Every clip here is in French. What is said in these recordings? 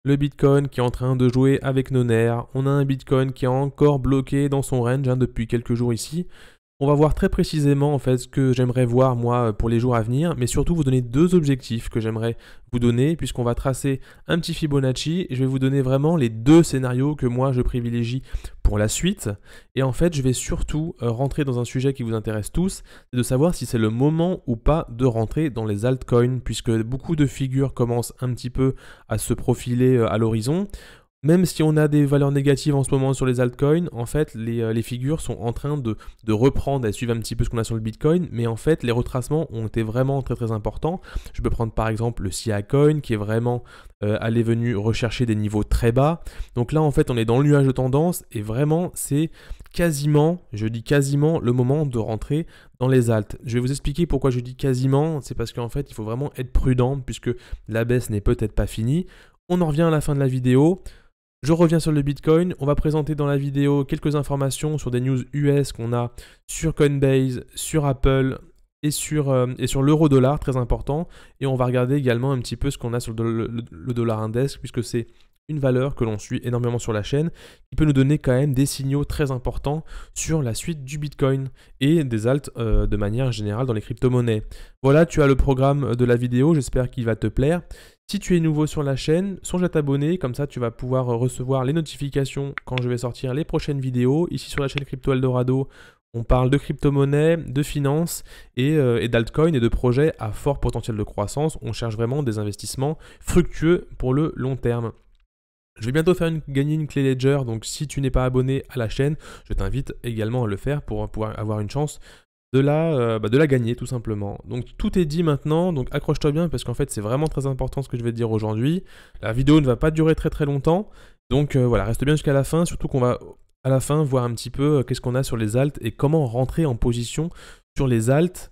Le Bitcoin qui est en train de jouer avec nos nerfs. On a un Bitcoin qui est encore bloqué dans son range depuis quelques jours ici. On va voir très précisément en fait ce que j'aimerais voir moi pour les jours à venir, mais surtout vous donner deux objectifs que j'aimerais vous donner puisqu'on va tracer un petit Fibonacci et je vais vous donner vraiment les deux scénarios que moi je privilégie pour la suite. Et en fait je vais surtout rentrer dans un sujet qui vous intéresse tous, c'est de savoir si c'est le moment ou pas de rentrer dans les altcoins puisque beaucoup de figures commencent un petit peu à se profiler à l'horizon. Même si on a des valeurs négatives en ce moment sur les altcoins, en fait, les figures sont en train de reprendre, elles suivent un petit peu ce qu'on a sur le Bitcoin, mais en fait, les retracements ont été vraiment très très importants. Je peux prendre par exemple le SIA Coin qui est vraiment venu rechercher des niveaux très bas. Donc là, en fait, on est dans le nuage de tendance et vraiment, c'est quasiment, je dis quasiment, le moment de rentrer dans les alts. Je vais vous expliquer pourquoi je dis quasiment, c'est parce qu'en fait, il faut vraiment être prudent puisque la baisse n'est peut-être pas finie. On en revient à la fin de la vidéo. Je reviens sur le Bitcoin, on va présenter dans la vidéo quelques informations sur des news US qu'on a sur Coinbase, sur Apple et sur l'euro-dollar, très important. Et on va regarder également un petit peu ce qu'on a sur le dollar index, puisque c'est une valeur que l'on suit énormément sur la chaîne, qui peut nous donner quand même des signaux très importants sur la suite du Bitcoin et des alts de manière générale dans les crypto-monnaies. Voilà, tu as le programme de la vidéo, j'espère qu'il va te plaire. Si tu es nouveau sur la chaîne, songe à t'abonner, comme ça tu vas pouvoir recevoir les notifications quand je vais sortir les prochaines vidéos. Ici sur la chaîne Crypto Eldorado, on parle de crypto-monnaie, de finance et d'altcoin et de projets à fort potentiel de croissance. On cherche vraiment des investissements fructueux pour le long terme. Je vais bientôt gagner une clé Ledger, donc si tu n'es pas abonné à la chaîne, je t'invite également à le faire pour pouvoir avoir une chance de la gagner tout simplement. Donc tout est dit maintenant, donc accroche-toi bien parce qu'en fait c'est vraiment très important ce que je vais te dire aujourd'hui. La vidéo ne va pas durer très très longtemps, donc voilà, reste bien jusqu'à la fin, surtout qu'on va à la fin voir un petit peu qu'est-ce qu'on a sur les alts et comment rentrer en position sur les alts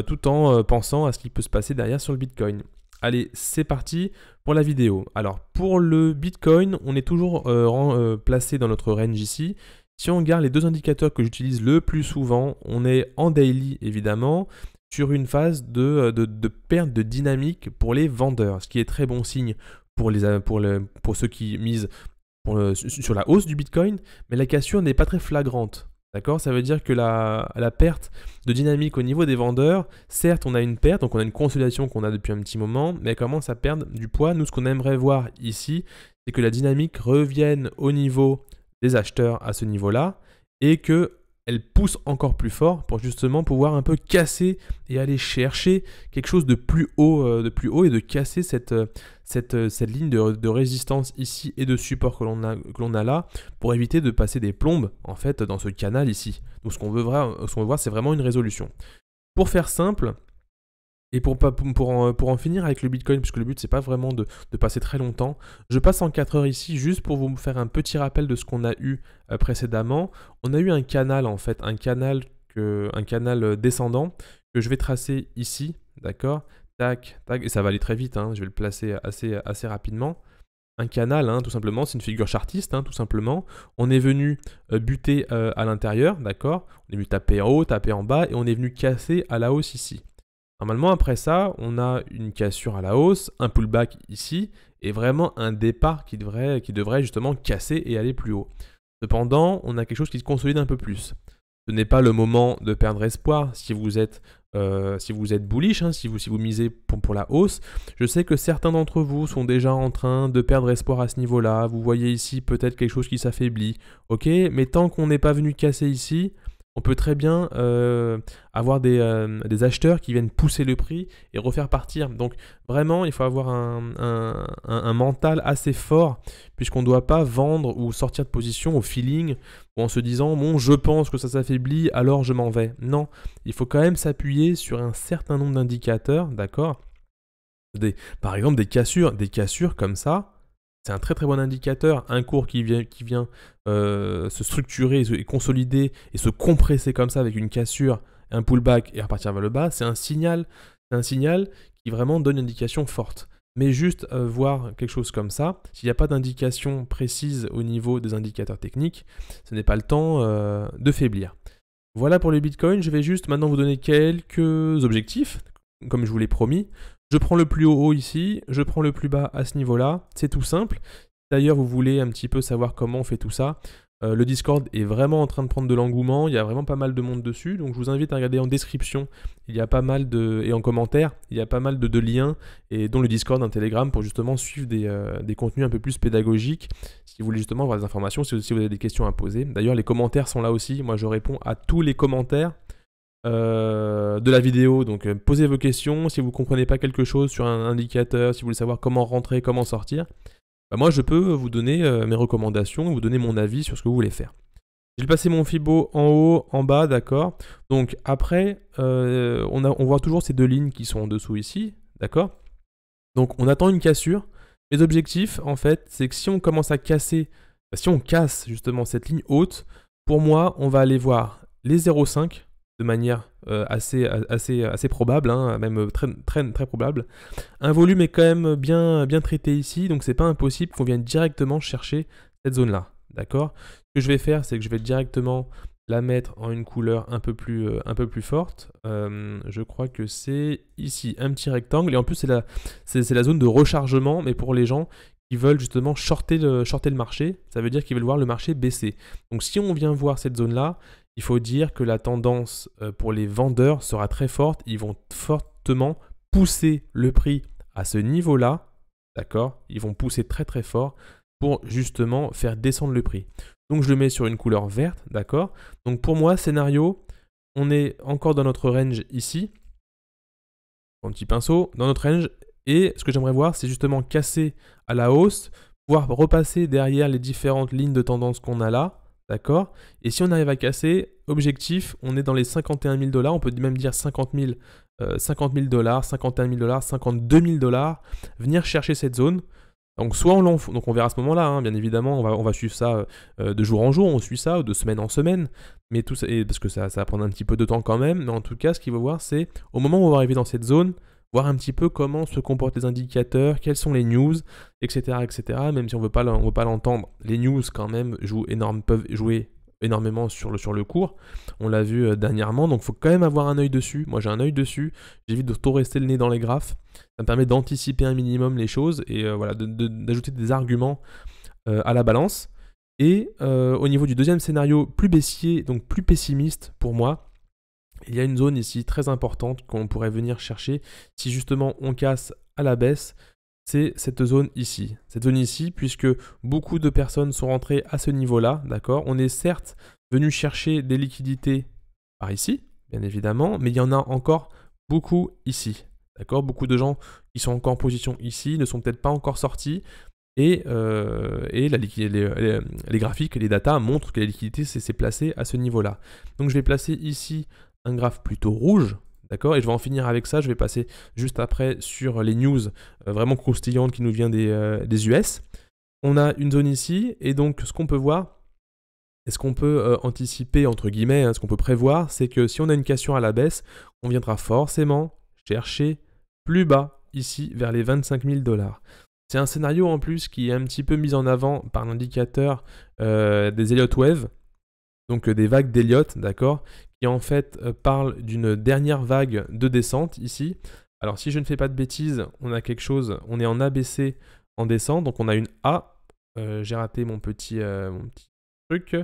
tout en pensant à ce qui peut se passer derrière sur le Bitcoin. Allez, c'est parti pour la vidéo. Alors pour le Bitcoin, on est toujours placé dans notre range ici. Si on regarde les deux indicateurs que j'utilise le plus souvent, on est en daily évidemment, sur une phase de perte de dynamique pour les vendeurs, ce qui est très bon signe pour ceux qui misent sur la hausse du Bitcoin, mais la cassure n'est pas très flagrante. D'accord? Ça veut dire que la perte de dynamique au niveau des vendeurs, certes on a une perte, donc on a une consolidation qu'on a depuis un petit moment, mais elle commence à perdre du poids. Nous, ce qu'on aimerait voir ici, c'est que la dynamique revienne au niveau des acheteurs à ce niveau-là et qu'elle pousse encore plus fort pour justement pouvoir un peu casser et aller chercher quelque chose de plus haut et de casser cette ligne de résistance ici et de support que l'on a là pour éviter de passer des plombes en fait dans ce canal ici. Donc ce qu'on veut voir, c'est vraiment une résolution. Pour faire simple, et pour en finir avec le Bitcoin, puisque le but c'est pas vraiment de passer très longtemps, je passe en 4 heures ici juste pour vous faire un petit rappel de ce qu'on a eu précédemment. On a eu un canal en fait, un canal descendant que je vais tracer ici, d'accord? Tac, tac, et ça va aller très vite, hein, je vais le placer assez rapidement. Un canal, hein, tout simplement, c'est une figure chartiste, hein, tout simplement. On est venu buter à l'intérieur, d'accord? On est venu taper en haut, taper en bas, et on est venu casser à la hausse ici. Normalement, après ça, on a une cassure à la hausse, un pullback ici, et vraiment un départ qui devrait justement casser et aller plus haut. Cependant, on a quelque chose qui se consolide un peu plus. Ce n'est pas le moment de perdre espoir si vous êtes bullish, hein, si vous misez pour la hausse. Je sais que certains d'entre vous sont déjà en train de perdre espoir à ce niveau-là. Vous voyez ici peut-être quelque chose qui s'affaiblit. Ok, mais tant qu'on n'est pas venu casser ici, on peut très bien avoir des acheteurs qui viennent pousser le prix et refaire partir. Donc vraiment, il faut avoir un mental assez fort puisqu'on ne doit pas vendre ou sortir de position au feeling ou en se disant « bon, je pense que ça s'affaiblit, alors je m'en vais ». Non, il faut quand même s'appuyer sur un certain nombre d'indicateurs, d'accord? Par exemple, des cassures comme ça. C'est un très très bon indicateur, un cours qui vient se structurer et consolider et se compresser comme ça avec une cassure, un pullback et repartir vers le bas, c'est un signal qui vraiment donne une indication forte. Mais juste voir quelque chose comme ça, s'il n'y a pas d'indication précise au niveau des indicateurs techniques, ce n'est pas le temps de faiblir. Voilà pour le Bitcoin, je vais juste maintenant vous donner quelques objectifs, comme je vous l'ai promis. Je prends le plus haut ici, je prends le plus bas à ce niveau-là, c'est tout simple. D'ailleurs, vous voulez un petit peu savoir comment on fait tout ça. Le Discord est vraiment en train de prendre de l'engouement, il y a vraiment pas mal de monde dessus, donc je vous invite à regarder en description, il y a pas mal et en commentaire, il y a pas mal de liens, et dont le Discord, un Telegram, pour justement suivre des contenus un peu plus pédagogiques, si vous voulez justement avoir des informations, si vous avez des questions à poser. D'ailleurs, les commentaires sont là aussi, moi je réponds à tous les commentaires de la vidéo, donc posez vos questions, si vous ne comprenez pas quelque chose sur un indicateur, si vous voulez savoir comment rentrer, comment sortir, bah moi je peux vous donner mes recommandations, vous donner mon avis sur ce que vous voulez faire. J'ai passé mon Fibo en haut, en bas, d'accord. Donc après, on voit toujours ces deux lignes qui sont en dessous ici, d'accord. Donc on attend une cassure. Mes objectifs, en fait, c'est que si on commence à casser, si on casse justement cette ligne haute, pour moi, on va aller voir les 0,5 de manière assez probable, hein, même très probable. Un volume est quand même bien traité ici, donc c'est pas impossible qu'on vienne directement chercher cette zone-là, d'accord. Ce que je vais faire, c'est que je vais directement la mettre en une couleur un peu plus forte. Je crois que c'est ici, un petit rectangle, et en plus c'est la zone de rechargement, mais pour les gens qui veulent justement shorter le marché, ça veut dire qu'ils veulent voir le marché baisser. Donc si on vient voir cette zone-là, il faut dire que la tendance pour les vendeurs sera très forte. Ils vont fortement pousser le prix à ce niveau-là, d'accord. Ils vont pousser très fort pour justement faire descendre le prix. Donc je le mets sur une couleur verte, d'accord. Donc pour moi, scénario, on est encore dans notre range ici. Un petit pinceau, dans notre range. Et ce que j'aimerais voir, c'est justement casser à la hausse, pouvoir repasser derrière les différentes lignes de tendance qu'on a là. D'accord. Et si on arrive à casser, objectif, on est dans les 51 000 $, on peut même dire 50 000 $, 51 000 $, 52 000 $, venir chercher cette zone. Donc soit donc on verra à ce moment-là, hein, bien évidemment, on va suivre ça de jour en jour, on suit ça, de semaine en semaine, mais tout ça, parce que ça va prendre un petit peu de temps quand même, mais en tout cas, ce qu'il faut voir, c'est au moment où on va arriver dans cette zone, voir un petit peu comment se comportent les indicateurs, quelles sont les news, etc. Même si on veut pas l'entendre, les news quand même peuvent jouer énormément sur le cours. On l'a vu dernièrement, donc il faut quand même avoir un œil dessus. Moi j'ai un œil dessus, j'évite de trop rester le nez dans les graphes. Ça me permet d'anticiper un minimum les choses et voilà, d'ajouter des arguments à la balance. Et au niveau du deuxième scénario, plus baissier, donc plus pessimiste pour moi, il y a une zone ici très importante qu'on pourrait venir chercher si justement on casse à la baisse. C'est cette zone ici. Cette zone ici, puisque beaucoup de personnes sont rentrées à ce niveau-là, d'accord. On est certes venu chercher des liquidités par ici, bien évidemment, mais il y en a encore beaucoup ici, d'accord. Beaucoup de gens qui sont encore en position ici ne sont peut-être pas encore sortis. Et les graphiques et les datas montrent que la liquidité s'est placée à ce niveau-là. Donc je vais placer ici un graphe plutôt rouge, d'accord, et je vais en finir avec ça. Je vais passer juste après sur les news vraiment croustillantes qui nous viennent des US. On a une zone ici, et donc ce qu'on peut voir, et ce qu'on peut anticiper, entre guillemets, hein, ce qu'on peut prévoir, c'est que si on a une cassure à la baisse, on viendra forcément chercher plus bas, ici, vers les 25 000 $. C'est un scénario en plus qui est un petit peu mis en avant par l'indicateur des Elliott Wave, donc des vagues d'Elliott, d'accord, qui en fait parle d'une dernière vague de descente ici. Alors si je ne fais pas de bêtises, on a quelque chose, on est en ABC en descente, donc on a une A, j'ai raté mon petit truc,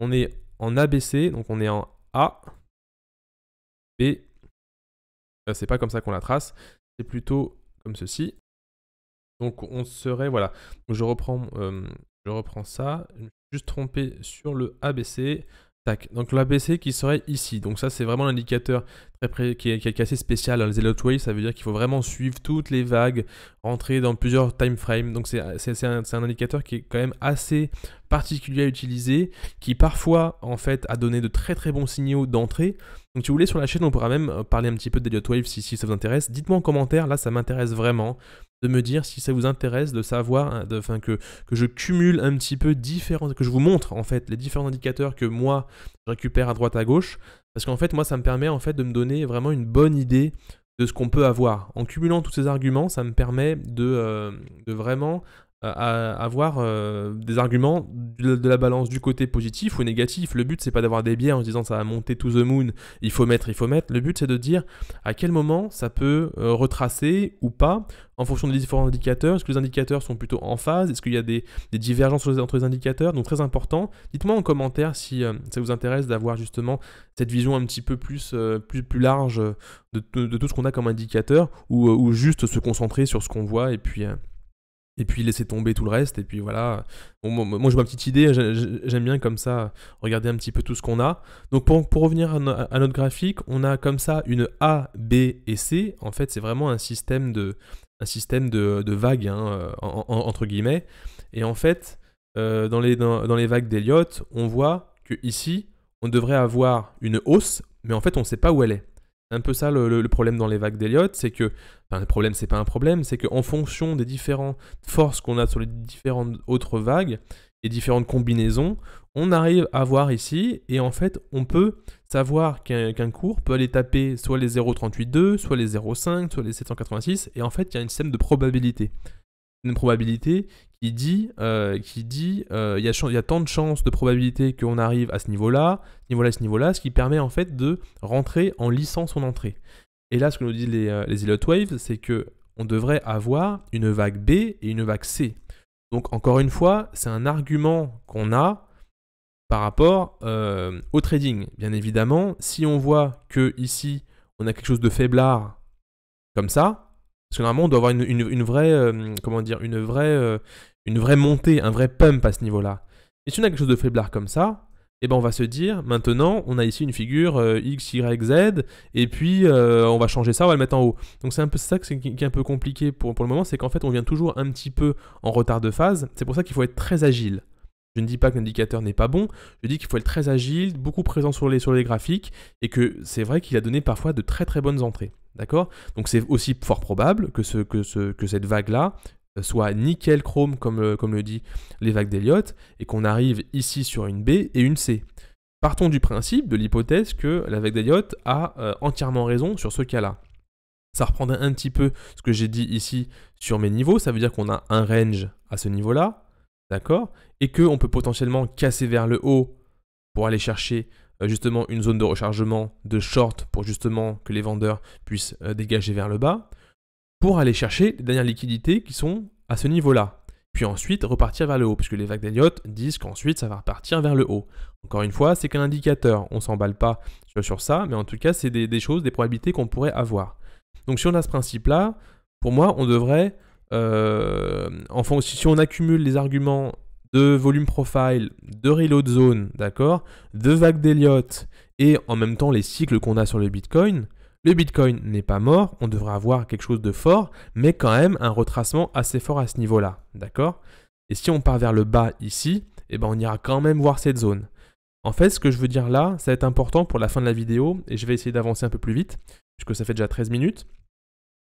on est en ABC, donc on est en A, B, c'est pas comme ça qu'on la trace, c'est plutôt comme ceci. Donc on serait, voilà, je reprends ça, je me suis juste trompé sur le ABC, tac, donc l'ABC qui serait ici, donc ça c'est vraiment l'indicateur qui est assez spécial, les Elliott Wave, ça veut dire qu'il faut vraiment suivre toutes les vagues, rentrer dans plusieurs time frames, donc c'est un indicateur qui est quand même assez particulier à utiliser, qui parfois en fait a donné de très bons signaux d'entrée. Donc si vous voulez sur la chaîne on pourra même parler un petit peu d'Elliott Wave si ça vous intéresse, dites-moi en commentaire, là ça m'intéresse vraiment de me dire si ça vous intéresse de savoir, que je cumule un petit peu que je vous montre en fait les différents indicateurs que moi je récupère à droite à gauche, parce qu'en fait moi ça me permet en fait de me donner vraiment une bonne idée de ce qu'on peut avoir. En cumulant tous ces arguments, ça me permet de vraiment avoir des arguments de la balance du côté positif ou négatif. Le but, c'est pas d'avoir des biais en se disant ça va monter to the moon, il faut mettre. Le but, c'est de dire à quel moment ça peut retracer ou pas en fonction des différents indicateurs. Est-ce que les indicateurs sont plutôt en phase? Est-ce qu'il y a des divergences entre les indicateurs? Donc très important. Dites-moi en commentaire si ça vous intéresse d'avoir justement cette vision un petit peu plus large de tout ce qu'on a comme indicateur ou juste se concentrer sur ce qu'on voit et puis laisser tomber tout le reste, et puis voilà. Bon, moi j'ai ma petite idée, j'aime bien comme ça regarder un petit peu tout ce qu'on a. Donc pour revenir à notre graphique, on a comme ça une A, B et C. En fait c'est vraiment un système de vagues, hein, entre guillemets. Et en fait, dans les vagues d'Elliott, on voit que ici, on devrait avoir une hausse, mais en fait on ne sait pas où elle est. C'est un peu ça le problème dans les vagues d'Elliott, c'est que, enfin le problème c'est pas un problème, c'est qu'en fonction des différentes forces qu'on a sur les différentes autres vagues et différentes combinaisons, on arrive à voir ici, et en fait on peut savoir qu'un cours peut aller taper soit les 0,382, soit les 0,5, soit les 786, et en fait il y a un système de probabilité. Une probabilité qui dit il y a tant de chances de probabilité qu'on arrive à ce niveau-là, ce niveau-là, ce qui permet en fait de rentrer en lissant son entrée. Et là, ce que nous disent les Elliott Waves, c'est que on devrait avoir une vague B et une vague C. Donc encore une fois, c'est un argument qu'on a par rapport au trading. Bien évidemment, si on voit que ici on a quelque chose de faiblard comme ça, parce que normalement, on doit avoir une vraie, comment dire, une vraie montée, un vrai pump à ce niveau-là. Et si on a quelque chose de faiblard comme ça, eh ben on va se dire, maintenant, on a ici une figure X, Y, Z, et puis on va changer ça, on va le mettre en haut. Donc c'est un peu ça qui est un peu compliqué pour le moment, c'est qu'en fait, on vient toujours un petit peu en retard de phase. C'est pour ça qu'il faut être très agile. Je ne dis pas que l'indicateur n'est pas bon, je dis qu'il faut être très agile, beaucoup présent sur les graphiques, et que c'est vrai qu'il a donné parfois de très très bonnes entrées. D'accord? Donc c'est aussi fort probable que cette vague-là soit nickel chrome, comme le dit les vagues d'Elliott, et qu'on arrive ici sur une B et une C. Partons du principe, de l'hypothèse que la vague d'Elliott a entièrement raison sur ce cas-là. Ça reprendrait un petit peu ce que j'ai dit ici sur mes niveaux, ça veut dire qu'on a un range à ce niveau-là, d'accord? Et qu'on peut potentiellement casser vers le haut pour aller chercher justement une zone de rechargement de short pour justement que les vendeurs puissent dégager vers le bas, pour aller chercher les dernières liquidités qui sont à ce niveau-là. Puis ensuite repartir vers le haut, puisque les vagues d'Elliott disent qu'ensuite ça va repartir vers le haut. Encore une fois, c'est qu'un indicateur, on ne s'emballe pas sur ça, mais en tout cas c'est des choses, des probabilités qu'on pourrait avoir. Donc si on a ce principe-là, pour moi on devrait, si on accumule les arguments de volume profile, de reload zone, d'accord, de vague d'Elliott, et en même temps les cycles qu'on a sur le Bitcoin n'est pas mort, on devrait avoir quelque chose de fort, mais quand même un retracement assez fort à ce niveau-là, d'accord? Et si on part vers le bas ici, eh ben on ira quand même voir cette zone. En fait, ce que je veux dire là, ça va être important pour la fin de la vidéo, et je vais essayer d'avancer un peu plus vite, puisque ça fait déjà 13 minutes.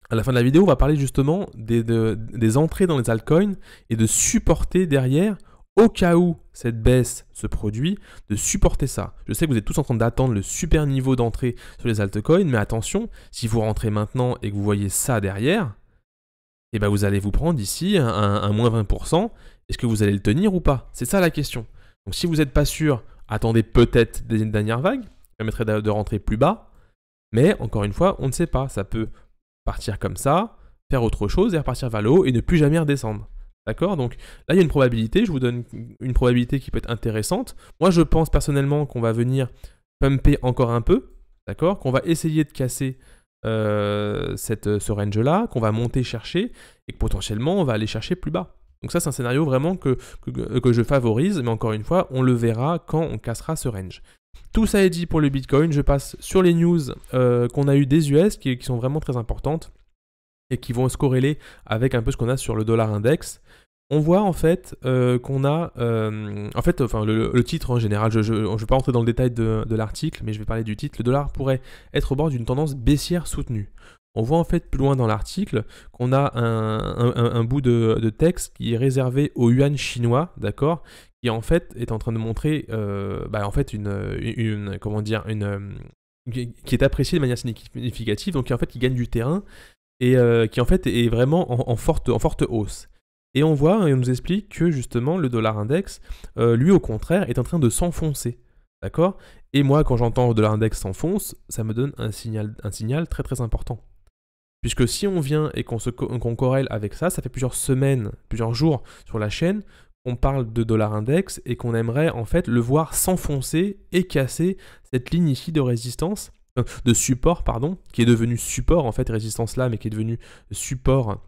À la fin de la vidéo, on va parler justement des entrées dans les altcoins et de supporter derrière, au cas où cette baisse se produit, de supporter ça. Je sais que vous êtes tous en train d'attendre le super niveau d'entrée sur les altcoins, mais attention, si vous rentrez maintenant et que vous voyez ça derrière, eh ben vous allez vous prendre ici un moins 20%. Est-ce que vous allez le tenir ou pas? C'est ça la question. Donc si vous n'êtes pas sûr, attendez peut-être des dernières vagues, qui permettraient de rentrer plus bas, mais encore une fois, on ne sait pas. Ça peut partir comme ça, faire autre chose et repartir vers le haut et ne plus jamais redescendre. D'accord? Donc là, il y a une probabilité, je vous donne une probabilité qui peut être intéressante. Moi, je pense personnellement qu'on va venir pumper encore un peu, d'accord? Qu'on va essayer de casser ce range-là, qu'on va monter chercher et que potentiellement, on va aller chercher plus bas. Donc ça, c'est un scénario vraiment que je favorise, mais encore une fois, on le verra quand on cassera ce range. Tout ça est dit pour le Bitcoin, je passe sur les news qu'on a eu des US qui sont vraiment très importantes et qui vont se corréler avec un peu ce qu'on a sur le dollar index. On voit en fait qu'on a, le titre en général, je ne vais pas rentrer dans le détail de l'article, mais je vais parler du titre. Le dollar pourrait être au bord d'une tendance baissière soutenue. On voit en fait plus loin dans l'article qu'on a un bout de texte qui est réservé au yuan chinois, d'accord, qui en fait est en train de montrer qui est apprécié de manière significative, donc en fait qui gagne du terrain et qui en fait est vraiment en forte hausse. Et on voit, et on nous explique que justement le dollar index, lui au contraire, est en train de s'enfoncer. D'accord? Et moi, quand j'entends le dollar index s'enfonce, ça me donne un signal très très important. Puisque si on vient et qu'on corrèle avec ça, ça fait plusieurs semaines, plusieurs jours sur la chaîne, on parle de dollar index et qu'on aimerait en fait le voir s'enfoncer et casser cette ligne ici de résistance, de support pardon, qui est devenu support en fait, résistance là, mais qui est devenu support,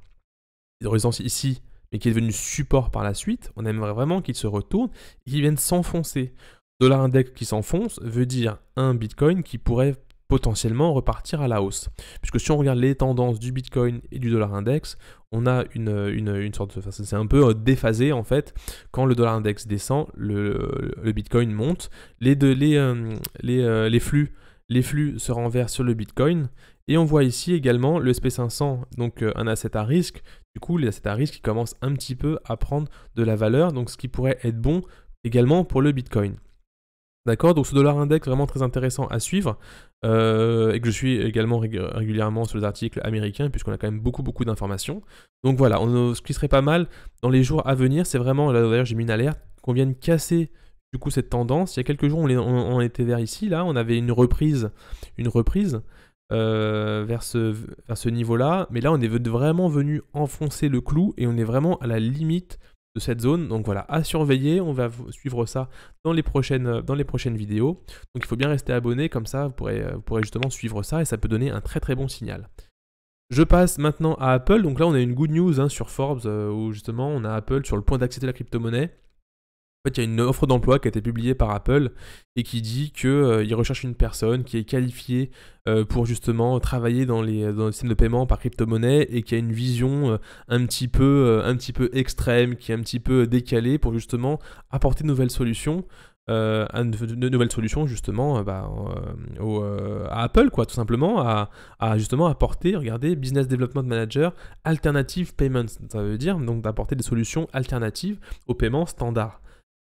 de résistance ici, mais qui est devenu support par la suite. On aimerait vraiment qu'il se retourne et qu'il vienne s'enfoncer. Dollar index qui s'enfonce veut dire un Bitcoin qui pourrait potentiellement repartir à la hausse. Puisque si on regarde les tendances du Bitcoin et du dollar index, on a une sorte de... C'est un peu déphasé en fait. Quand le dollar index descend, le Bitcoin monte. Les flux se renversent sur le Bitcoin. Et on voit ici également le SP500, donc un asset à risque. Du coup, les assets à risque qui commencent un petit peu à prendre de la valeur, donc ce qui pourrait être bon également pour le Bitcoin. D'accord, donc ce dollar index vraiment très intéressant à suivre et que je suis également régulièrement sur les articles américains puisqu'on a quand même beaucoup d'informations. Donc voilà, ce qui serait pas mal dans les jours à venir, c'est vraiment, là d'ailleurs j'ai mis une alerte, qu'on vienne casser du coup cette tendance. Il y a quelques jours on était vers ici, là, on avait une reprise vers ce niveau-là, mais là on est vraiment venu enfoncer le clou et on est vraiment à la limite de cette zone, donc voilà, à surveiller, on va suivre ça dans les prochaines vidéos, donc il faut bien rester abonné, comme ça vous pourrez justement suivre ça et ça peut donner un très bon signal. Je passe maintenant à Apple, donc là on a une good news sur Forbes, où justement on a Apple sur le point d'accepter la crypto-monnaie. En fait, il y a une offre d'emploi qui a été publiée par Apple et qui dit qu'il recherche une personne qui est qualifiée pour justement travailler dans les systèmes de paiement par crypto-monnaie et qui a une vision un petit peu extrême, qui est un petit peu décalée pour justement apporter de nouvelles solutions. De nouvelles solutions justement à Apple, quoi, tout simplement, à justement apporter, regardez, Business Development Manager, Alternative Payments, ça veut dire donc d'apporter des solutions alternatives aux paiements standards.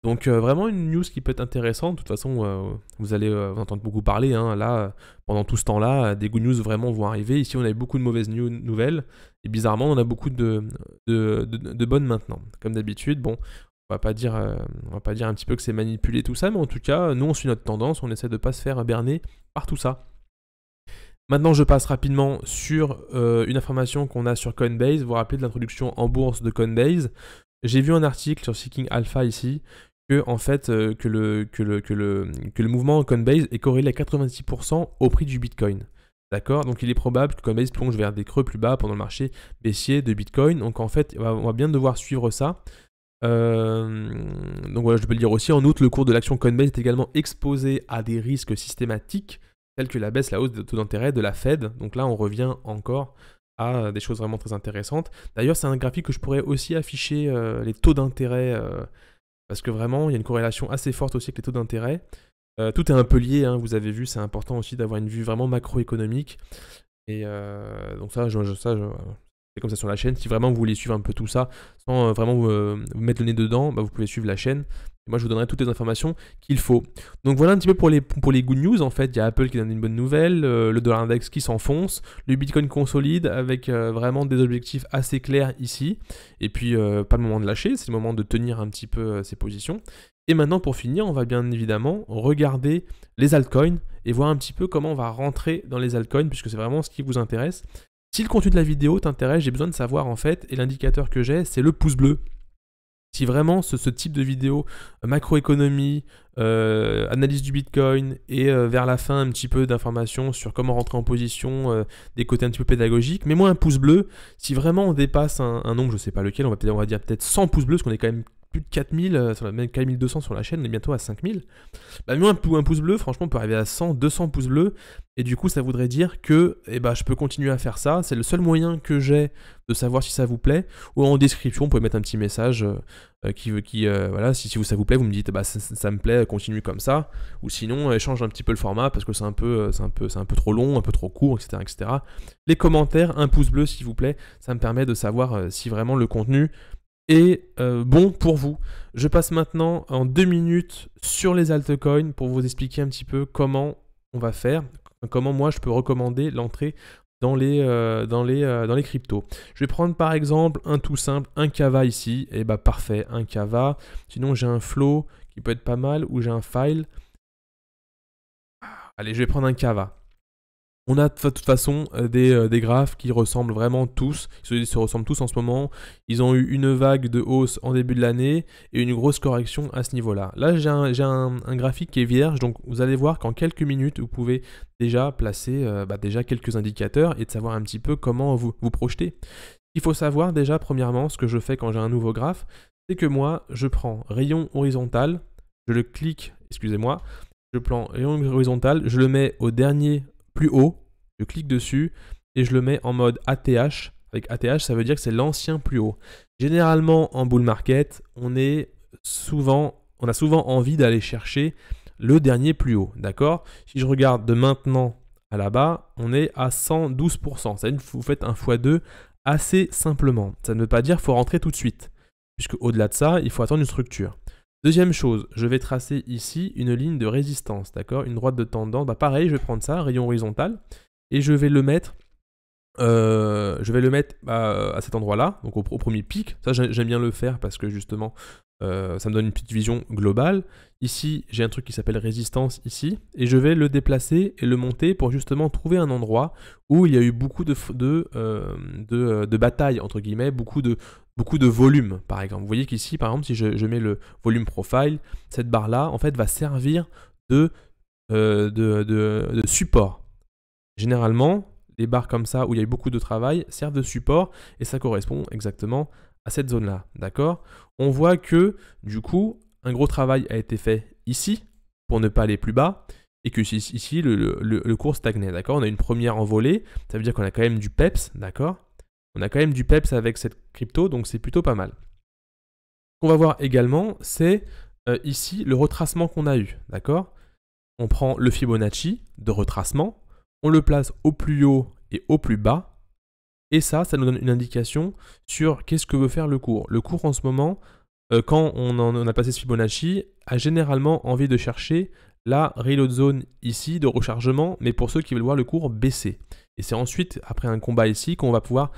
Donc vraiment une news qui peut être intéressante. De toute façon, vous allez en entendre beaucoup parler. Là, pendant tout ce temps-là, des good news vraiment vont arriver. Ici, on avait beaucoup de mauvaises nouvelles. Et bizarrement, on a beaucoup de bonnes maintenant. Comme d'habitude, bon, on va pas dire un petit peu que c'est manipulé tout ça. Mais en tout cas, nous, on suit notre tendance. On essaie de ne pas se faire berner par tout ça. Maintenant, je passe rapidement sur une information qu'on a sur Coinbase. Vous vous rappelez de l'introduction en bourse de Coinbase. J'ai vu un article sur Seeking Alpha ici que en fait que le mouvement Coinbase est corrélé à 86% au prix du Bitcoin. D'accord? Donc il est probable que Coinbase plonge vers des creux plus bas pendant le marché baissier de Bitcoin. Donc en fait, on va bien devoir suivre ça. Donc voilà, je peux le dire aussi. En outre, le cours de l'action Coinbase est également exposé à des risques systématiques tels que la hausse des taux d'intérêt de la Fed. Donc là, on revient encore à des choses vraiment très intéressantes. D'ailleurs, c'est un graphique que je pourrais aussi afficher les taux d'intérêt parce que vraiment, il y a une corrélation assez forte aussi avec les taux d'intérêt. Tout est un peu lié, vous avez vu, c'est important aussi d'avoir une vue vraiment macroéconomique. Et donc ça, c'est comme ça sur la chaîne. Si vraiment vous voulez suivre un peu tout ça, sans vraiment vous mettre le nez dedans, vous pouvez suivre la chaîne. Et moi, je vous donnerai toutes les informations qu'il faut. Donc voilà un petit peu pour les good news. En fait, il y a Apple qui donne une bonne nouvelle, le dollar index qui s'enfonce, le Bitcoin consolide avec vraiment des objectifs assez clairs ici. Et puis, pas le moment de lâcher, c'est le moment de tenir un petit peu ses positions. Et maintenant, pour finir, on va bien évidemment regarder les altcoins et voir un petit peu comment on va rentrer dans les altcoins, puisque c'est vraiment ce qui vous intéresse. Si le contenu de la vidéo t'intéresse, j'ai besoin de savoir en fait, et l'indicateur que j'ai, c'est le pouce bleu. Si vraiment ce type de vidéo, macroéconomie, analyse du Bitcoin et vers la fin un petit peu d'informations sur comment rentrer en position, des côtés un petit peu pédagogiques, mets-moi un pouce bleu. Si vraiment on dépasse un nombre, je ne sais pas lequel, on va dire peut-être 100 pouces bleus, parce qu'on est quand même plus de 4000, même 4200 sur la chaîne, on est bientôt à 5000. Mets-moi un pouce bleu, franchement on peut arriver à 100, 200 pouces bleus, et du coup ça voudrait dire que je peux continuer à faire ça, c'est le seul moyen que j'ai de savoir si ça vous plaît, ou en description vous pouvez mettre un petit message voilà, si ça vous plaît, vous me dites ça me plaît, continue comme ça, ou sinon change un petit peu le format parce que c'est un peu trop long, un peu trop court, etc. Les commentaires, un pouce bleu s'il vous plaît, ça me permet de savoir si vraiment le contenu est bon pour vous. Je passe maintenant en 2 minutes sur les altcoins pour vous expliquer un petit peu comment on va faire, comment moi je peux recommander l'entrée dans les cryptos. Je vais prendre par exemple un tout simple, un Kava ici, et bah parfait, un Kava. Sinon j'ai un flow qui peut être pas mal, ou j'ai un file. Allez, je vais prendre un Kava. On a de toute façon des graphes qui ressemblent vraiment tous, ils se ressemblent tous en ce moment. Ils ont eu une vague de hausse en début de l'année et une grosse correction à ce niveau-là. Là, j'ai un graphique qui est vierge, donc vous allez voir qu'en quelques minutes, vous pouvez déjà placer déjà quelques indicateurs et de savoir un petit peu comment vous projeter. Il faut savoir déjà, premièrement, ce que je fais quand j'ai un nouveau graphe, c'est que moi, je prends rayon horizontal, je le clique, excusez-moi, je prends rayon horizontal, je le mets au dernier plus haut, je clique dessus et je le mets en mode ATH. Avec ATH, ça veut dire que c'est l'ancien plus haut. Généralement, en bull market, on a souvent envie d'aller chercher le dernier plus haut, d'accord? Si je regarde de maintenant à là-bas, on est à 112%. Ça veut dire que vous faites un x2 assez simplement. Ça ne veut pas dire qu'il faut rentrer tout de suite, puisque au-delà de ça, il faut attendre une structure. Deuxième chose, je vais tracer ici une ligne de résistance, d'accord? Une droite de tendance. Bah pareil, je vais prendre ça, rayon horizontal, et je vais le mettre, à cet endroit-là, donc au premier pic. Ça, j'aime bien le faire parce que justement, ça me donne une petite vision globale. Ici, j'ai un truc qui s'appelle résistance ici, et je vais le déplacer et le monter pour justement trouver un endroit où il y a eu beaucoup de batailles, entre guillemets, beaucoup de volume, par exemple. Vous voyez qu'ici, par exemple, si je mets le volume profile, cette barre-là, en fait, va servir de support. Généralement, les barres comme ça, où il y a eu beaucoup de travail, servent de support, et ça correspond exactement à cette zone-là, d'accord? On voit que, du coup, un gros travail a été fait ici, pour ne pas aller plus bas, et que ici, le cours stagnait, d'accord? On a une première envolée, ça veut dire qu'on a quand même du peps, d'accord? On a quand même du peps avec cette crypto, donc c'est plutôt pas mal. Ce qu'on va voir également, c'est ici le retracement qu'on a eu, d'accord? On prend le Fibonacci de retracement, on le place au plus haut et au plus bas, et ça nous donne une indication sur qu'est-ce que veut faire le cours. Le cours en ce moment, quand on a passé ce Fibonacci, a généralement envie de chercher la reload zone ici de rechargement, mais pour ceux qui veulent voir le cours baisser. Et c'est ensuite, après un combat ici, qu'on va pouvoir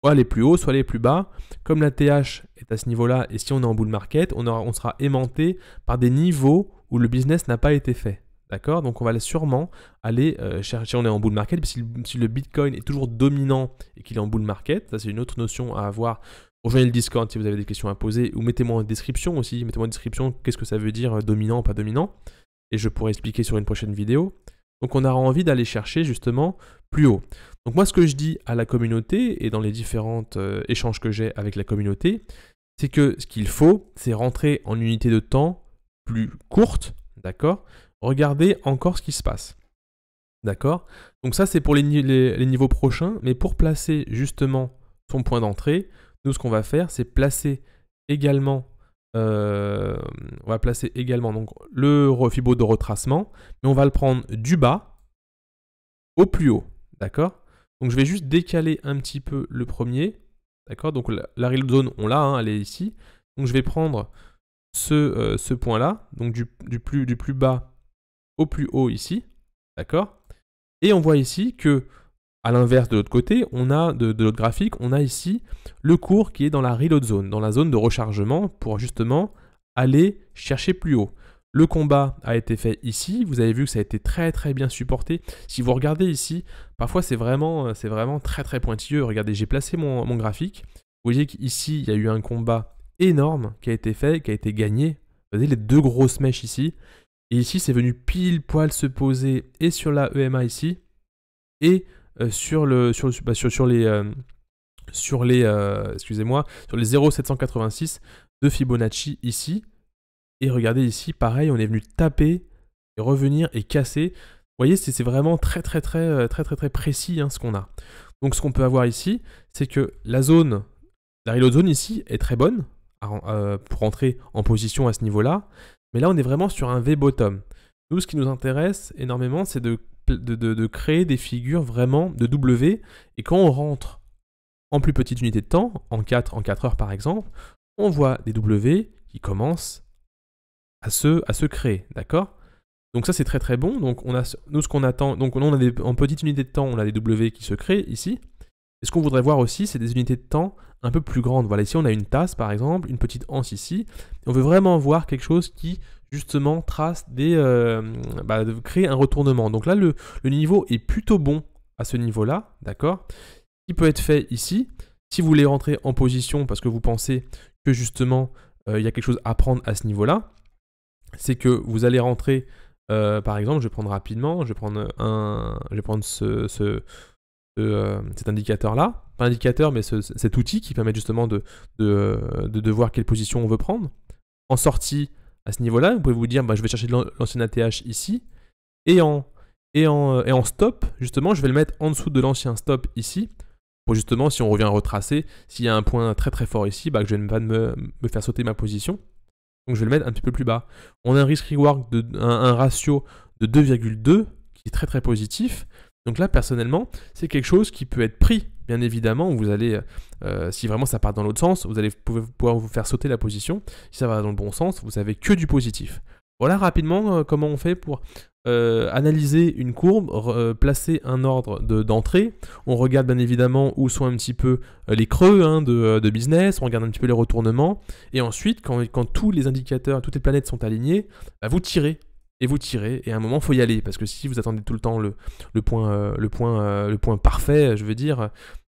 soit aller plus haut, soit aller plus bas. Comme la TH est à ce niveau-là, et si on est en bull market, on sera aimanté par des niveaux où le business n'a pas été fait. D'accord? Donc on va sûrement aller chercher, on est en bull market, si le Bitcoin est toujours dominant et qu'il est en bull market, ça c'est une autre notion à avoir. Rejoignez le Discord si vous avez des questions à poser, ou mettez-moi en description aussi, mettez-moi en description qu'est-ce que ça veut dire dominant, pas dominant, et je pourrai expliquer sur une prochaine vidéo. Donc on aura envie d'aller chercher justement plus haut. Donc moi ce que je dis à la communauté, et dans les différents échanges que j'ai avec la communauté, c'est que ce qu'il faut, c'est rentrer en unité de temps plus courte, d'accord? Regardez encore ce qui se passe. D'accord? Donc ça, c'est pour les niveaux prochains, mais pour placer justement son point d'entrée, nous, ce qu'on va faire, c'est placer également, on va placer également donc, le Fibo de retracement, mais on va le prendre du bas au plus haut. D'accord? Donc je vais juste décaler un petit peu le premier. D'accord? Donc la reload zone, on l'a, hein, elle est ici. Donc je vais prendre ce point-là, donc du plus bas au plus haut ici, d'accord? Et on voit ici que, à l'inverse de l'autre côté, on a de l'autre graphique, on a ici le cours qui est dans la reload zone, dans la zone de rechargement pour justement aller chercher plus haut. Le combat a été fait ici, vous avez vu que ça a été très très bien supporté. Si vous regardez ici, parfois c'est vraiment très très pointilleux. Regardez, j'ai placé mon graphique. Vous voyez qu'ici, il y a eu un combat énorme qui a été fait, qui a été gagné. Vous voyez les deux grosses mèches ici. Et ici, c'est venu pile poil se poser et sur la EMA ici, et sur les 0,786 de Fibonacci ici. Et regardez ici, pareil, on est venu taper et revenir et casser. Vous voyez, c'est vraiment très précis hein, ce qu'on a. Donc ce qu'on peut avoir ici, c'est que la reload zone ici est très bonne pour entrer en position à ce niveau-là. Mais là, on est vraiment sur un V-bottom. Nous, ce qui nous intéresse énormément, c'est de créer des figures vraiment de W. Et quand on rentre en plus petite unité de temps, en 4 heures par exemple, on voit des W qui commencent à se créer, d'accord? Donc ça c'est très très bon. Donc nous ce qu'on attend, donc on a en petite unité de temps, on a des W qui se créent ici. Et ce qu'on voudrait voir aussi, c'est des unités de temps un peu plus grandes. Voilà, ici on a une tasse par exemple, une petite anse ici. Et on veut vraiment voir quelque chose qui justement trace créer un retournement. Donc là le niveau est plutôt bon à ce niveau-là, d'accord? Qui peut être fait ici. Si vous voulez rentrer en position parce que vous pensez que justement il y a quelque chose à prendre à ce niveau-là, c'est que vous allez rentrer, par exemple, je vais prendre rapidement, je vais prendre cet indicateur-là, pas indicateur, mais cet outil qui permet justement de voir quelle position on veut prendre. En sortie, à ce niveau-là, vous pouvez vous dire, je vais chercher de l'ancien ATH ici, et en stop, justement, je vais le mettre en dessous de l'ancien stop ici, pour justement, si on revient à retracer, s'il y a un point très très fort ici, que je ne vais pas me faire sauter ma position. Donc je vais le mettre un petit peu plus bas. On a un risk-reward, un ratio de 2,2 qui est très très positif. Donc là, personnellement, c'est quelque chose qui peut être pris, bien évidemment. Vous allez, si vraiment ça part dans l'autre sens, vous allez pouvoir vous faire sauter la position. Si ça va dans le bon sens, vous avez que du positif. Voilà rapidement comment on fait pour analyser une courbe, placer un ordre d'entrée. On regarde bien évidemment où sont un petit peu les creux de business, on regarde un petit peu les retournements, et ensuite quand tous les indicateurs, toutes les planètes sont alignées, vous tirez. Et vous tirez, et à un moment, il faut y aller, parce que si vous attendez tout le temps le point parfait, je veux dire,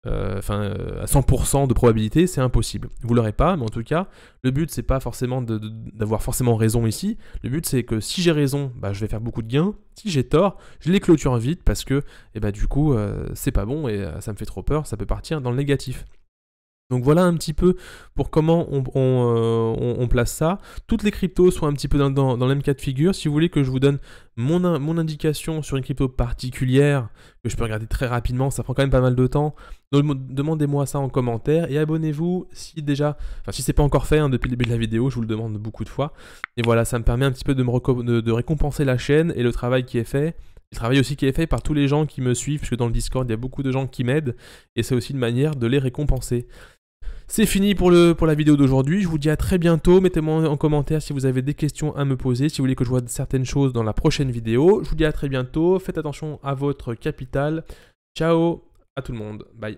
à 100% de probabilité, c'est impossible. Vous l'aurez pas, mais en tout cas, le but, c'est pas forcément d'avoir forcément raison ici. Le but, c'est que si j'ai raison, je vais faire beaucoup de gains. Si j'ai tort, je les clôture vite, parce que, du coup, c'est pas bon, et ça me fait trop peur, ça peut partir dans le négatif. Donc voilà un petit peu pour comment on place ça. Toutes les cryptos sont un petit peu dans le même cas de figure. Si vous voulez que je vous donne mon indication sur une crypto particulière, que je peux regarder très rapidement, ça prend quand même pas mal de temps, demandez-moi ça en commentaire et abonnez-vous si c'est pas encore fait depuis le début de la vidéo, je vous le demande beaucoup de fois. Et voilà, ça me permet un petit peu de récompenser la chaîne et le travail qui est fait. Le travail aussi qui est fait par tous les gens qui me suivent, puisque dans le Discord, il y a beaucoup de gens qui m'aident, et c'est aussi une manière de les récompenser. C'est fini pour la vidéo d'aujourd'hui, je vous dis à très bientôt, mettez-moi en commentaire si vous avez des questions à me poser, si vous voulez que je vois certaines choses dans la prochaine vidéo. Je vous dis à très bientôt, faites attention à votre capital. Ciao à tout le monde, bye.